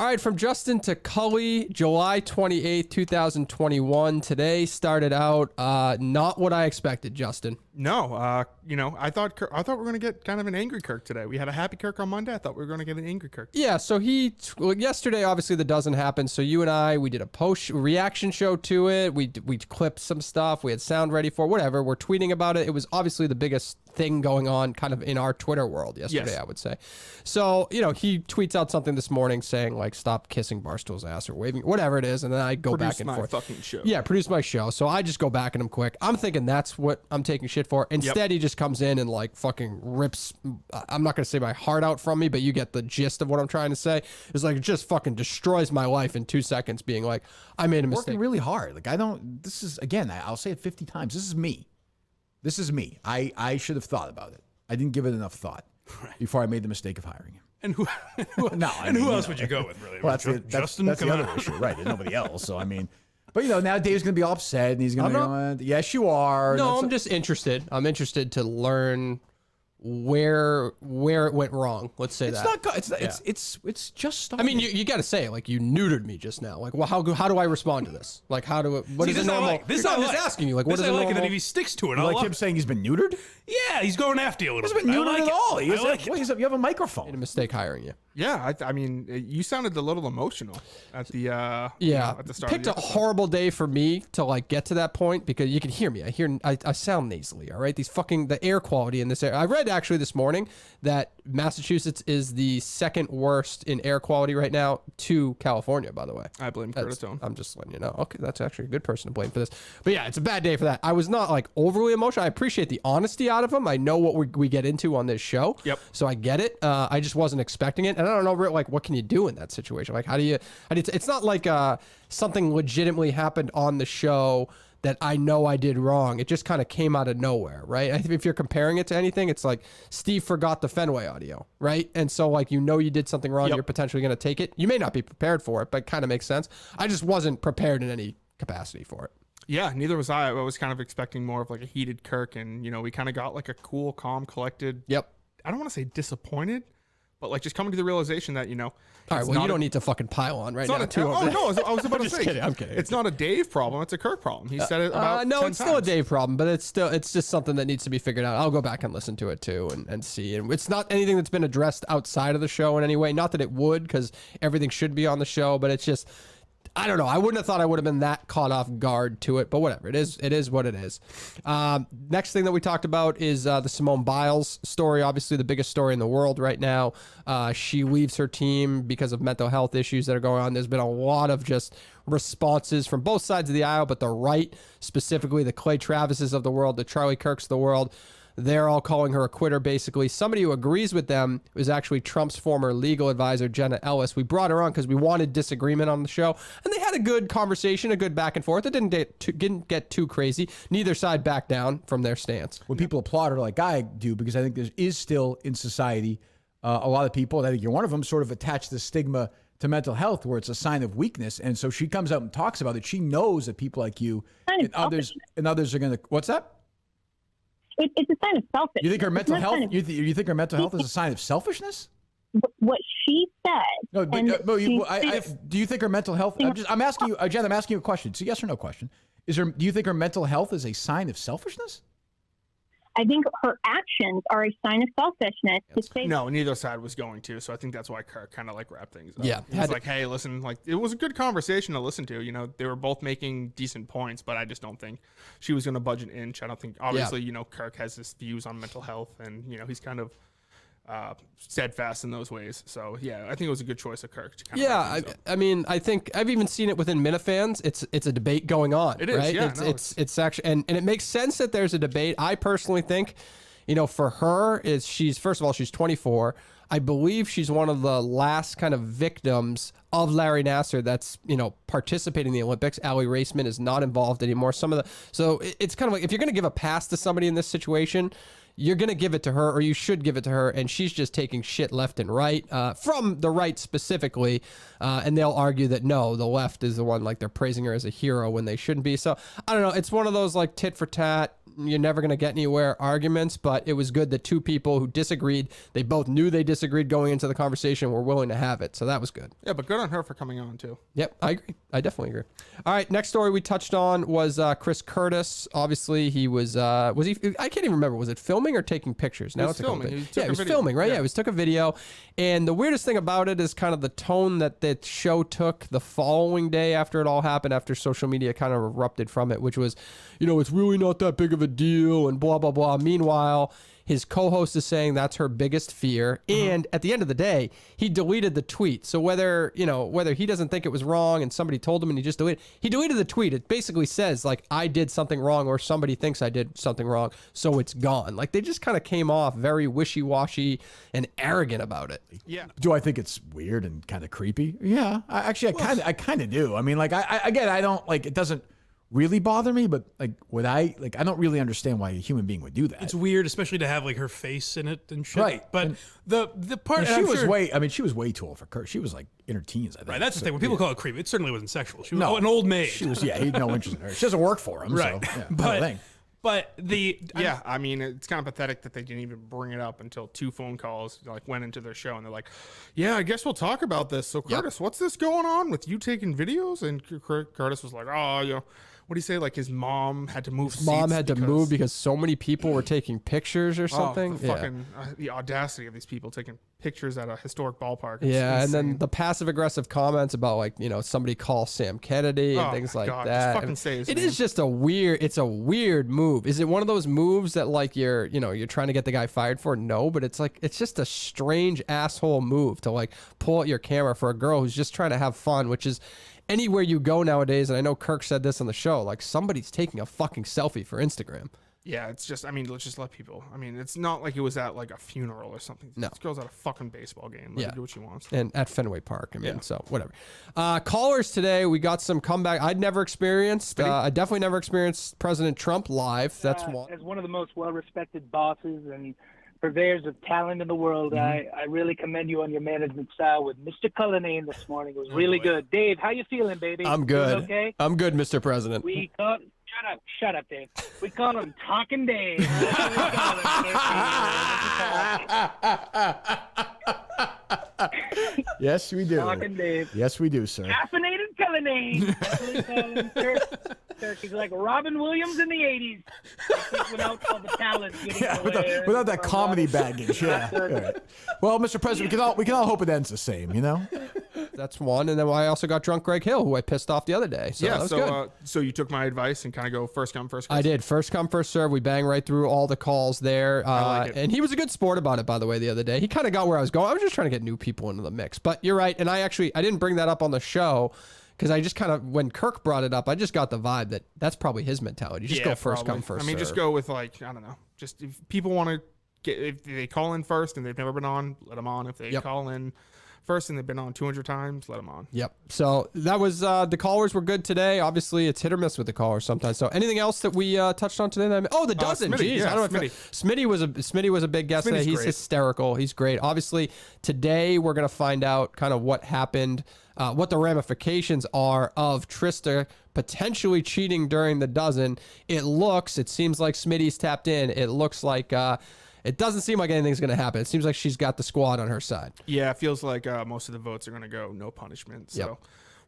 All right, from Justin to Cully, July 28th, 2021. Today started out not what I expected, Justin. No, I thought we were going to get kind of an angry Kirk today. We had a happy Kirk on Monday. I thought we were going to get an angry Kirk. Yeah, so yesterday, obviously, that doesn't happen. So you and I, we did a post reaction show to it. We clipped some stuff. We had sound ready for whatever. We're tweeting about it. It was obviously the biggest thing going on kind of in our Twitter world yesterday, Yes. I would say. So, he tweets out something this morning saying, like, stop kissing Barstool's ass or waving, whatever it is. And then I go back and forth. Produce my fucking show. Yeah, produce my show. So I just go back at him quick. I'm thinking that's what I'm taking shit for. Instead, he just comes in and like fucking rips, I'm not going to say my heart out from me, but you get the gist of what I'm trying to say. It's like, it just fucking destroys my life in 2 seconds being like, I made a mistake. Working really hard. Like this is, again, I'll say it 50 times. This is me. I should have thought about it. I didn't give it enough thought before I made the mistake of hiring him. And who else would you go with, really? Well, that's the other issue, right? There's nobody else. So, I mean, but now Dave's going to be all upset and he's going to go, yes, you are. No, I'm just interested. I'm interested to learn where it went wrong. Let's say it's that. It's just starting. I mean, you got to say it, like, you neutered me just now. Like, well, how do I respond to this? Like, what is a normal? This I'm I just like. asking you, like, what This is I a like normal? it, and if he sticks to it, You I like love him it. saying he's been neutered? Yeah, he's going after you a He little hasn't bit. been neutered at all. I like it. You have a microphone. Made a mistake hiring you. Yeah, I mean, you sounded a little emotional at the at the start. Picked of a the episode. horrible day for me to like get to that point because you can hear me. I sound nasally. All right, the air quality in this area. I read actually this morning that Massachusetts is the second worst in air quality right now to California. By the way, I blame Curtis Stone. I'm just letting you know. Okay, that's actually a good person to blame for this. But yeah, it's a bad day for that. I was not like overly emotional. I appreciate the honesty out of him. I know what we get into on this show. Yep. So I get it. I just wasn't expecting it, and I don't know, like, what can you do in that situation? Like, how do you? It's not like something legitimately happened on the show that I know I did wrong. It just kind of came out of nowhere, right? I think if you're comparing it to anything, it's like Steve forgot the Fenway audio, right? And so, like, you did something wrong. Yep. You're potentially going to take it. You may not be prepared for it, but it kind of makes sense. I just wasn't prepared in any capacity for it. Yeah, neither was I. I was kind of expecting more of like a heated Kirk, and we kind of got like a cool, calm, collected. Yep. I don't want to say disappointed, but like just coming to the realization that All right, well, you don't need to fucking pile on right now. I was about to say. I'm kidding. It's not a Dave problem. It's a Kirk problem. He said it about no, 10 it's still a times. Dave problem, but it's just something that needs to be figured out. I'll go back and listen to it too and see. And it's not anything that's been addressed outside of the show in any way. Not that it would, because everything should be on the show, but it's just, I don't know. I wouldn't have thought I would have been that caught off guard to it, but whatever. It is what it is. Next thing that we talked about is the Simone Biles story, obviously the biggest story in the world right now. She leaves her team because of mental health issues that are going on. There's been a lot of just responses from both sides of the aisle, but the right, specifically the Clay Travises of the world, the Charlie Kirks of the world, they're all calling her a quitter, basically. Somebody who agrees with them is actually Trump's former legal advisor, Jenna Ellis. We brought her on because we wanted disagreement on the show, and they had a good conversation, a good back and forth. It didn't get too crazy. Neither side backed down from their stance. When people applaud her like I do, because I think there is still in society a lot of people, and I think you're one of them, sort of attach the stigma to mental health where it's a sign of weakness. And so she comes out and talks about it. She knows that people like you and others are going to, what's that? It's a sign of selfishness. You think her mental health? You think her mental health is a sign of selfishness? What she said. No, do you think her mental health? I'm asking you, Jen. I'm asking you a question. It's a yes or no question. Do you think her mental health is a sign of selfishness? I think her actions are a sign of selfishness. To say No, neither side was going to, so I think that's why Kirk kind of like wrapped things up. Yeah. He's like, hey, listen, like it was a good conversation to listen to. They were both making decent points, but I just don't think she was going to budge an inch. I don't think, obviously, Kirk has his views on mental health, and he's kind of steadfast in those ways. So yeah, I think it was a good choice of Kirk to kind of wrap things up. I mean, I think I've even seen it within Minifans. It's a debate going on. It is, right? yeah, It's actually, and it makes sense that there's a debate. I personally think, for her, she's 24. I believe she's one of the last kind of victims of Larry Nassar that's, participating in the Olympics. Allie Raceman is not involved anymore. So it's kind of like, if you're going to give a pass to somebody in this situation, you're going to give it to her, or you should give it to her, and she's just taking shit left and right, from the right specifically, and they'll argue that no, the left is the one, like, they're praising her as a hero when they shouldn't be. So I don't know, it's one of those like tit for tat, you're never going to get anywhere arguments, but it was good that two people who disagreed, they both knew they disagreed going into the conversation, were willing to have it. So that was good. Yeah, but good on her for coming on too. Yep, I agree. I definitely agree. All right, next story we touched on was Chris Curtis. Obviously, he was he? I can't even remember. Was it filming or taking pictures? Now was filming. He was filming, right? Yeah, he took a video. And the weirdest thing about it is kind of the tone that the show took the following day after it all happened, after social media kind of erupted from it, which was, it's really not that big of a deal and blah, blah, blah. Meanwhile, his co-host is saying that's her biggest fear. And at the end of the day, he deleted the tweet. So whether he doesn't think it was wrong and somebody told him and he just deleted, he deleted the tweet. It basically says like, I did something wrong or somebody thinks I did something wrong. So it's gone. Like they just kind of came off very wishy-washy and arrogant about it. Yeah. Do I think it's weird and kind of creepy? Yeah, I kind of do. I mean, like I don't like, it doesn't really bother me, but like I don't really understand why a human being would do that. It's weird, especially to have like her face in it and shit. Right. But the part she was she was way too old for Kurt. She was like in her teens, I think. Right, that's the thing. When people call it creepy, it certainly wasn't sexual. She was No. an old maid. She was, he had no interest in her. She doesn't work for him, Right. so But I mean, it's kind of pathetic that they didn't even bring it up until 2 phone calls like went into their show, and they're like, "Yeah, I guess we'll talk about this." So Curtis, what's this going on with you taking videos? And Curtis was like, "Oh, what do you say? Like his mom had to move. His mom had to move because so many people were taking pictures or something. The audacity of these people taking pictures at a historic ballpark. It's insane. And then the passive aggressive comments about like somebody call Sam Kennedy and things like that. Just fucking say his It name. is just it's a weird move. Is it one of those moves that like you're trying to get the guy fired for? No, but it's like it's just a strange asshole move to like pull out your camera for a girl who's just trying to have fun, which is anywhere you go nowadays. And I know Kirk said this on the show, like somebody's taking a fucking selfie for Instagram. Yeah, it's just, I mean, let's just let people. I mean, it's not like it was at like a funeral or something. No. This girl's at a fucking baseball game. Let her do what she wants. And at Fenway Park. I mean, so whatever. Callers today, we got some comeback. I'd never experienced. I definitely never experienced President Trump live. That's one. As one of the most well-respected bosses and purveyors of talent in the world, I really commend you on your management style with Mr. Cullinane this morning. It was really good. Dave, how you feeling, baby? I'm good. Doing okay? I'm good, Mr. President. We call shut up, Dave. We call him Talking Dave. Yes, we do. Talking Dave. Yes, we do, sir. Caffeinated Cullinane. That's what we call him, sir. He's like Robin Williams in the 80s. Without all the talent. Without that comedy baggage. Yeah. Right. Well, Mr. President, we can all hope it ends the same, That's one. And then I also got drunk Greg Hill, who I pissed off the other day. So that was good. So you took my advice and kind of go first come, first serve? I did. First come, first serve. We bang right through all the calls there. I like it. And he was a good sport about it, by the way, the other day. He kind of got where I was going. I was just trying to get new people into the mix. But you're right. And I didn't bring that up on the show because I just kind of, when Kirk brought it up, I just got the vibe that that's probably his mentality. Just go first come, first serve. I mean, just go with like, I don't know. Just if people want to if they call in first and they've never been on, let them on. If they call in first and they've been on 200 times, let them on. Yep. So that was the callers were good today. Obviously, it's hit or miss with the callers sometimes. So anything else that we touched on today? The dozen. Smitty, Jeez, I don't know. Smitty was a big guest today. He's great. hysterical. He's great. Obviously, today we're gonna find out kind of what happened, what the ramifications are of Trista potentially cheating during the dozen. It seems like Smitty's tapped in. It looks like. It doesn't seem like anything's going to happen. It seems like she's got the squad on her side. Yeah, it feels like most of the votes are going to go no punishment. So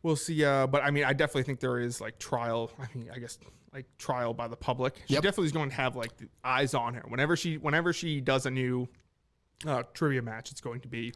we'll see. But I mean, I definitely think there is like trial. I mean, I guess like trial by the public. She definitely is going to have like the eyes on her. Whenever she does a new trivia match, it's going to be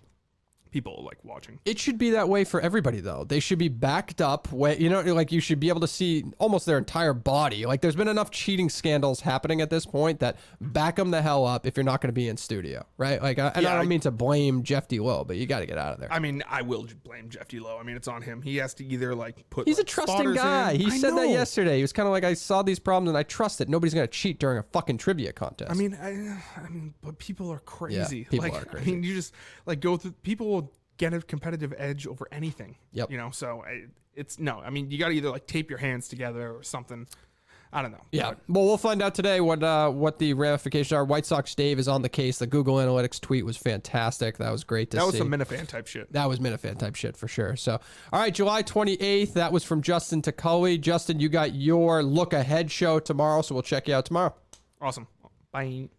people like watching. It should be that way for everybody though. They should be backed up like you should be able to see almost their entire body. Like there's been enough cheating scandals happening at this point that back them the hell up if you're not going to be in studio, right? Like I don't mean to blame Jeff D. Lowe, but you got to get out of there. I mean, I will blame Jeff D. Lowe. I mean, it's on him. He has to either like put He's a trusting guy. He said that yesterday. He was kind of like, I saw these problems and I trust it. Nobody's going to cheat during a fucking trivia contest. I mean, but people are crazy. Yeah, people are crazy. I mean, you just like go through, people will get a competitive edge over anything. Yep. So it's no. I mean, you got to either like tape your hands together or something. I don't know. Yeah. Well, we'll find out today what the ramifications are. White Sox Dave is on the case. The Google Analytics tweet was fantastic. That was great to see. That was some Minifan type shit. That was Minifan type shit for sure. So, all right, July 28th. That was from Justin to Cully. Justin, you got your look ahead show tomorrow, so we'll check you out tomorrow. Awesome. Bye.